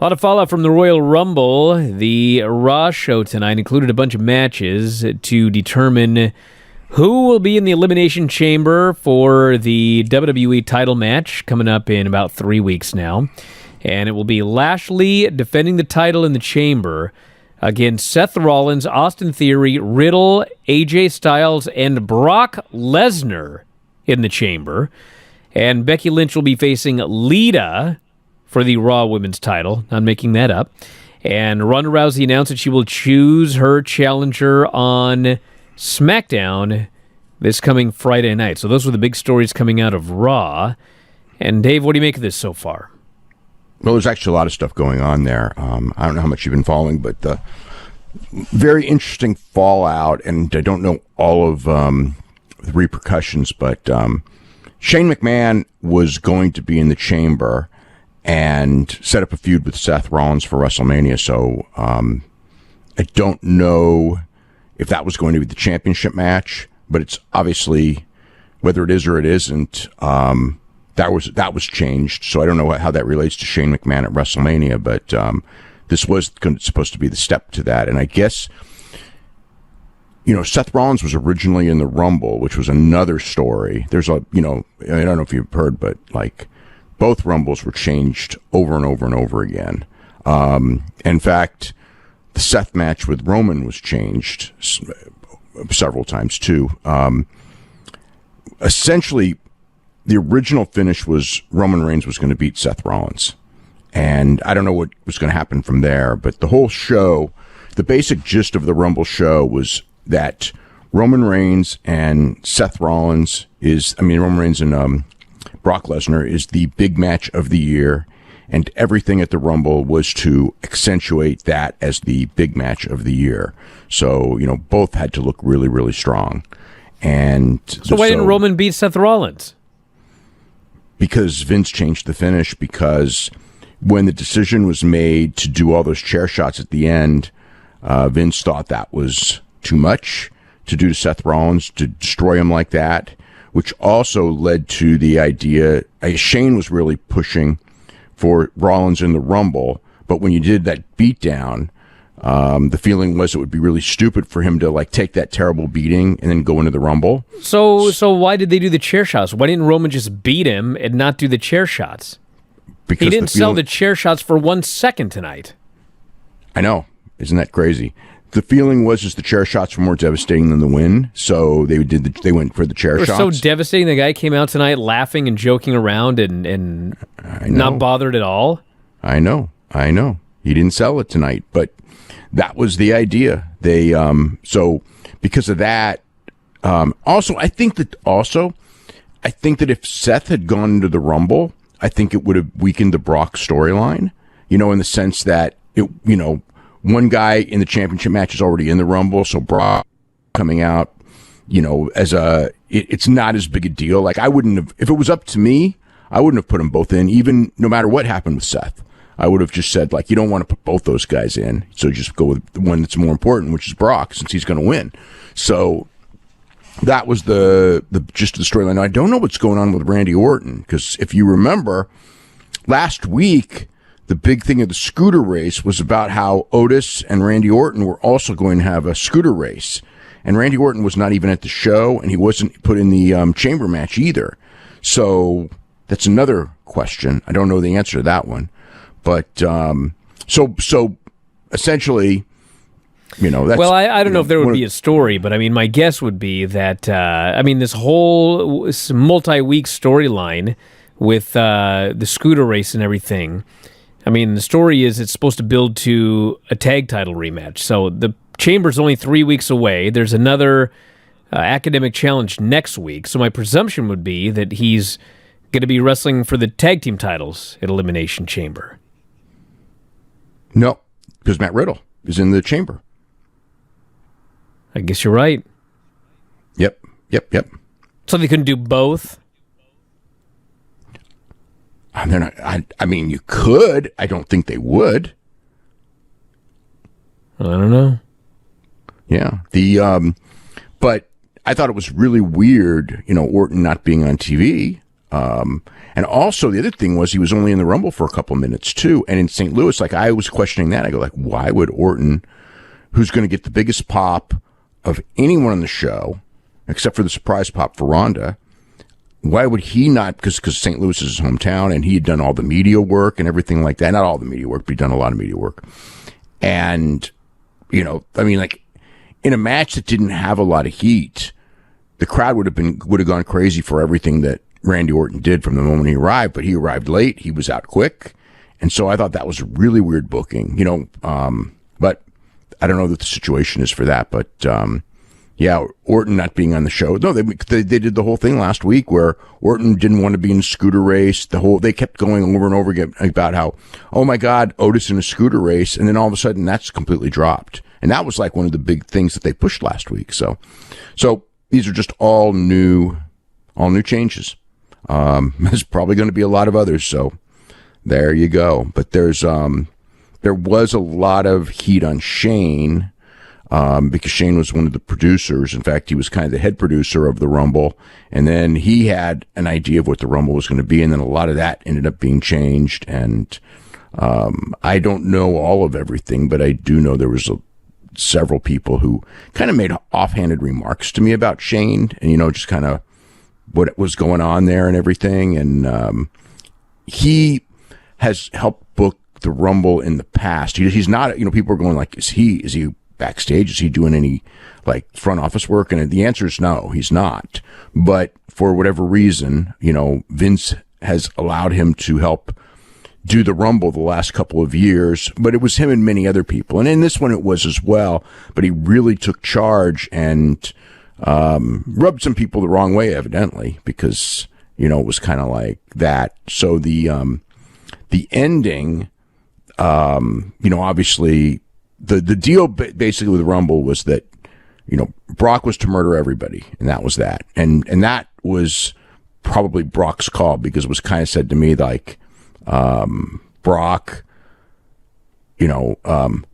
A lot of fallout from the Royal Rumble. The Raw show tonight included a bunch of matches to determine who will be in the Elimination Chamber for the WWE title match coming up in about 3 weeks now. And it will be Lashley defending the title in the Chamber against Seth Rollins, Austin Theory, Riddle, AJ Styles, and Brock Lesnar in the Chamber. And Becky Lynch will be facing Lita for the Raw Women's title. Not making that up. And Ronda Rousey announced that she will choose her challenger on SmackDown this coming Friday night. So those were the big stories coming out of Raw. And Dave, what do you make of this so far? Well, there's actually a lot of stuff going on there. I don't know how much you've been following, but very interesting fallout, and I don't know all of the repercussions, but Shane McMahon was going to be in the Chamber and set up a feud with Seth Rollins for WrestleMania. So I don't know if that was going to be the championship match, but it's obviously, whether it is or it isn't, that was changed. So I don't know how that relates to Shane McMahon at WrestleMania, but this was supposed to be the step to that. And I guess, Seth Rollins was originally in the Rumble, which was another story. There's I don't know if you've heard, but both Rumbles were changed over and over and over again. In fact, the Seth match with Roman was changed several times too. Essentially, the original finish was Roman Reigns was going to beat Seth Rollins. And I don't know what was going to happen from there, but the whole show, the basic gist of the Rumble show was that Roman Reigns and Roman Reigns and Brock Lesnar is the big match of the year, and everything at the Rumble was to accentuate that as the big match of the year. So, both had to look really, really strong. And so why didn't Roman beat Seth Rollins? Because Vince changed the finish, because when the decision was made to do all those chair shots at the end, Vince thought that was too much to do to Seth Rollins, to destroy him like that, which also led to the idea, Shane was really pushing for Rollins in the Rumble, but when you did that beatdown, the feeling was it would be really stupid for him to take that terrible beating and then go into the Rumble. So why did they do the chair shots? Why didn't Roman just beat him and not do the chair shots? Because he didn't sell the chair shots for 1 second tonight. I know. Isn't that crazy? The feeling was just the chair shots were more devastating than the win, so they went for the chair shots. They were so devastating. The guy came out tonight laughing and joking around and not bothered at all. I know. He didn't sell it tonight, but that was the idea. They so because of that. Also, I think that if Seth had gone into the Rumble, I think it would have weakened the Brock storyline. In the sense that one guy in the championship match is already in the Rumble, so Brock coming out, it's not as big a deal. I wouldn't have, if it was up to me, I wouldn't have put them both in, even no matter what happened with Seth. I would have just said, you don't want to put both those guys in, so just go with the one that's more important, which is Brock, since he's going to win. So that was the gist of the storyline. I don't know what's going on with Randy Orton, because if you remember, last week, the big thing of the scooter race was about how Otis and Randy Orton were also going to have a scooter race. And Randy Orton was not even at the show, and he wasn't put in the chamber match either. So that's another question. I don't know the answer to that one. But so essentially, that's... Well, I don't know if there would be a story, but my guess would be that, this whole multi-week storyline with the scooter race and everything... the story is it's supposed to build to a tag title rematch. So the Chamber's only 3 weeks away. There's another academic challenge next week. So my presumption would be that he's going to be wrestling for the tag team titles at Elimination Chamber. No, because Matt Riddle is in the Chamber. I guess you're right. Yep. So they couldn't do both? They're not. You could. I don't think they would. I don't know. Yeah. But I thought it was really weird, Orton not being on TV. And also the other thing was he was only in the Rumble for a couple minutes too. And in St. Louis, like I was questioning that. I go like, why would Orton, who's going to get the biggest pop of anyone on the show, except for the surprise pop for Ronda, why would he not? Because St. Louis is his hometown, and he had done all the media work and everything like that. Not all the media work, but he'd done a lot of media work. And, you know, I mean, like in a match that didn't have a lot of heat, the crowd would have gone crazy for everything that Randy Orton did from the moment he arrived, but he arrived late. He was out quick. And so I thought that was really weird booking, you know, but I don't know what the situation is for that, but, yeah, Orton not being on the show. No, they did the whole thing last week where Orton didn't want to be in a scooter race. They kept going over and over again about how, oh my God, Otis in a scooter race. And then all of a sudden that's completely dropped. And that was like one of the big things that they pushed last week. So these are just all new changes. There's probably going to be a lot of others. So there you go. But there was a lot of heat on Shane, because Shane was one of the producers. In fact, he was kind of the head producer of the Rumble. And then he had an idea of what the Rumble was going to be. And then a lot of that ended up being changed. And, I don't know all of everything, but I do know there was several people who kind of made offhanded remarks to me about Shane and, you know, just kind of what was going on there and everything. And, he has helped book the Rumble in the past. He's not, you know, people are going like, is he backstage? Is he doing any like front office work? And the answer is no, he's not. But for whatever reason, you know, Vince has allowed him to help do the Rumble the last couple of years, but it was him and many other people. And in this one it was as well, but he really took charge and, rubbed some people the wrong way, evidently, because, you know, it was kind of like that. So the ending, you know, obviously the deal basically with the Rumble was that, you know, Brock was to murder everybody, and that was that. And that was probably Brock's call, because it was kind of said to me like, Brock, you know,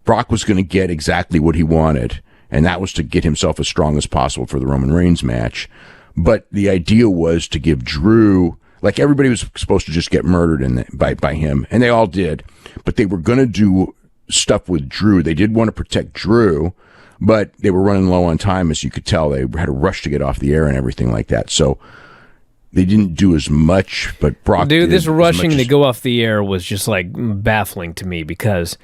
Brock was going to get exactly what he wanted, and that was to get himself as strong as possible for the Roman Reigns match. But the idea was to give Drew, like everybody was supposed to just get murdered by him, and they all did, but they were going to do stuff with Drew. They did want to protect Drew, but they were running low on time, as you could tell. They had a rush to get off the air and everything like that. So they didn't do as much, but Brock did. Dude, this rushing to go off the air was just like baffling to me, because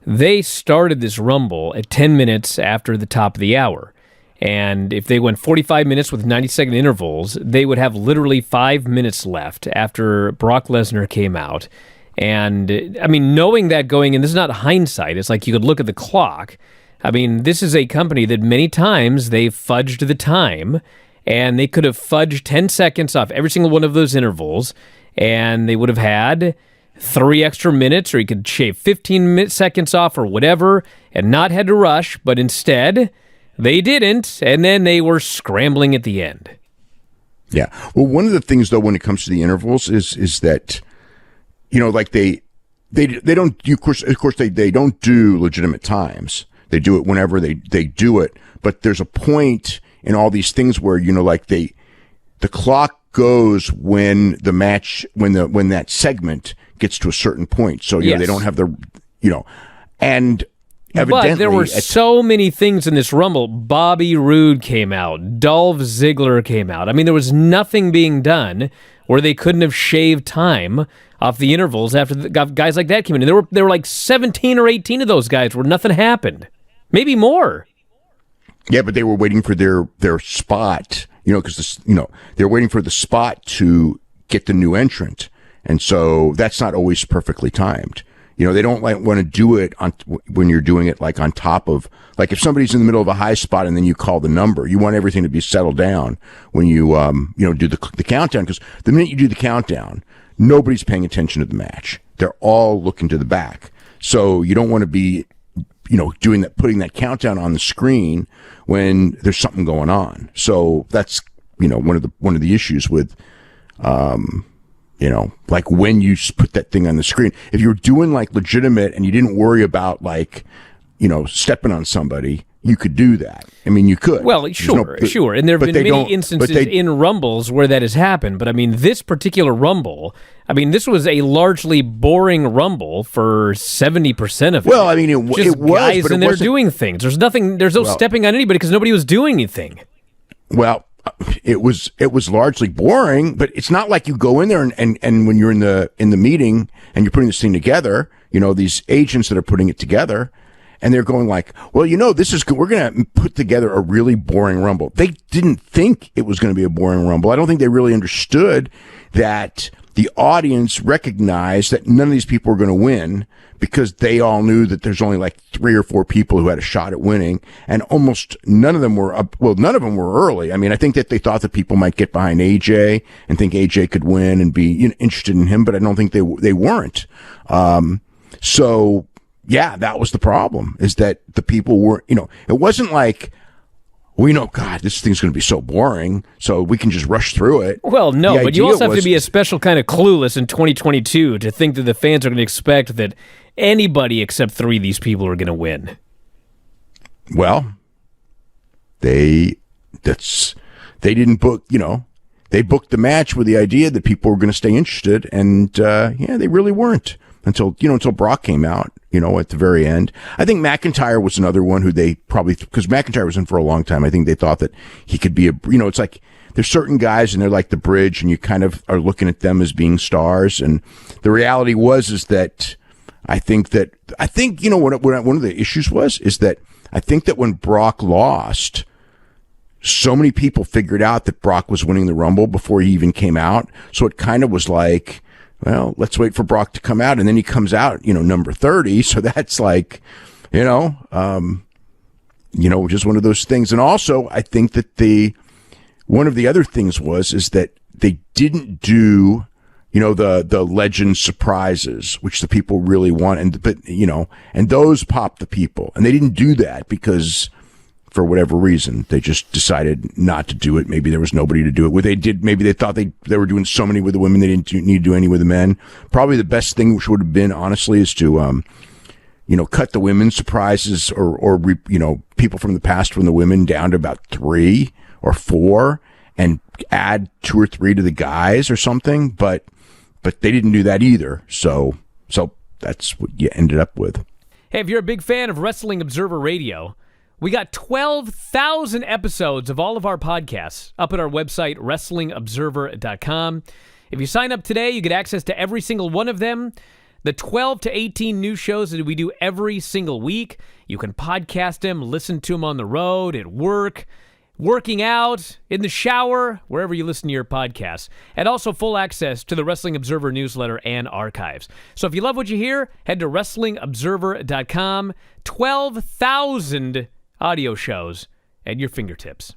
they started this Rumble at 10 minutes after the top of the hour. And if they went 45 minutes with 90-second intervals, they would have literally 5 minutes left after Brock Lesnar came out. And, I mean, knowing that going in, this is not hindsight. It's like you could look at the clock. I mean, this is a company that many times they've fudged the time, and they could have fudged 10 seconds off every single one of those intervals, and they would have had 3 extra minutes, or you could shave 15 seconds off or whatever, and not had to rush, but instead they didn't, and then they were scrambling at the end. Yeah. Well, one of the things, though, when it comes to the intervals is that, you know, like they don't, of course they don't do legitimate times. They do it whenever they do it, but there's a point in all these things where, you know, like the clock goes when the match, when that segment gets to a certain point. So, you know, they don't have the, you know, and evidently. But there were so many things in this Rumble. Bobby Roode came out. Dolph Ziggler came out. I mean, there was nothing being done where they couldn't have shaved time off the intervals after guys like that came in. And there were like 17 or 18 of those guys where nothing happened. Maybe more. Yeah, but they were waiting for their spot, you know, because, you know, they're waiting for the spot to get the new entrant. And so that's not always perfectly timed. You know, they don't want to do it when you're doing it like on top of, like if somebody's in the middle of a high spot and then you call the number, you want everything to be settled down when you, you know, do the countdown. Because the minute you do the countdown, nobody's paying attention to the match. They're all looking to the back. So you don't want to be, you know, putting that countdown on the screen when there's something going on. So that's, you know, one of the issues with, you know, like when you put that thing on the screen, if you're doing like legitimate and you didn't worry about like, you know, stepping on somebody, you could do that. I mean, you could. Well, sure. And there have been many instances in Rumbles where that has happened. But, I mean, this particular Rumble, I mean, this was a largely boring Rumble for 70% of it. Well, I mean, it was. Guys but in there doing things. There's no stepping on anybody because nobody was doing anything. Well, it was largely boring, but it's not like you go in there and when you're in the meeting and you're putting this thing together, these agents that are putting it together, and they're going like, well, we're going to put together a really boring Rumble. They didn't think it was going to be a boring Rumble. I don't think they really understood that the audience recognized that none of these people were going to win because they all knew that there's only like 3 or 4 people who had a shot at winning, and almost none of them were up. Well, none of them were early. I mean, I think that they thought that people might get behind AJ and think AJ could win and be interested in him, but I don't think they weren't. So yeah, that was the problem, is that the people were, it wasn't like, God, this thing's going to be so boring, so we can just rush through it. Well, no, but you also have to be a special kind of clueless in 2022 to think that the fans are going to expect that anybody except 3 of these people are going to win. Well, they didn't book, they booked the match with the idea that people were going to stay interested, and they really weren't until Brock came out. At the very end. I think McIntyre was another one who they probably, because McIntyre was in for a long time, I think they thought that he could be it's like there's certain guys and they're like the bridge and you kind of are looking at them as being stars. And the reality is that I think what one of the issues is that I think that when Brock lost, so many people figured out that Brock was winning the Rumble before he even came out. So it kind of was like, well, let's wait for Brock to come out. And then he comes out, number 30. So that's like, just one of those things. And also, I think that one of the other things is that they didn't do, the legend surprises, which the people really want. And those popped the people. And they didn't do that because, for whatever reason, they just decided not to do it. Maybe there was nobody to do it with. Maybe they thought they were doing so many with the women, they didn't need to do any with the men. Probably the best thing, which would have been, honestly, is to, cut the women's surprises or people from the past from the women down to about 3 or 4 and add 2 or 3 to the guys or something. But they didn't do that either. So that's what you ended up with. Hey, if you're a big fan of Wrestling Observer Radio, we got 12,000 episodes of all of our podcasts up at our website, WrestlingObserver.com. If you sign up today, you get access to every single one of them. The 12 to 18 new shows that we do every single week. You can podcast them, listen to them on the road, at work, working out, in the shower, wherever you listen to your podcasts. And also full access to the Wrestling Observer newsletter and archives. So if you love what you hear, head to WrestlingObserver.com. 12,000 audio shows at your fingertips.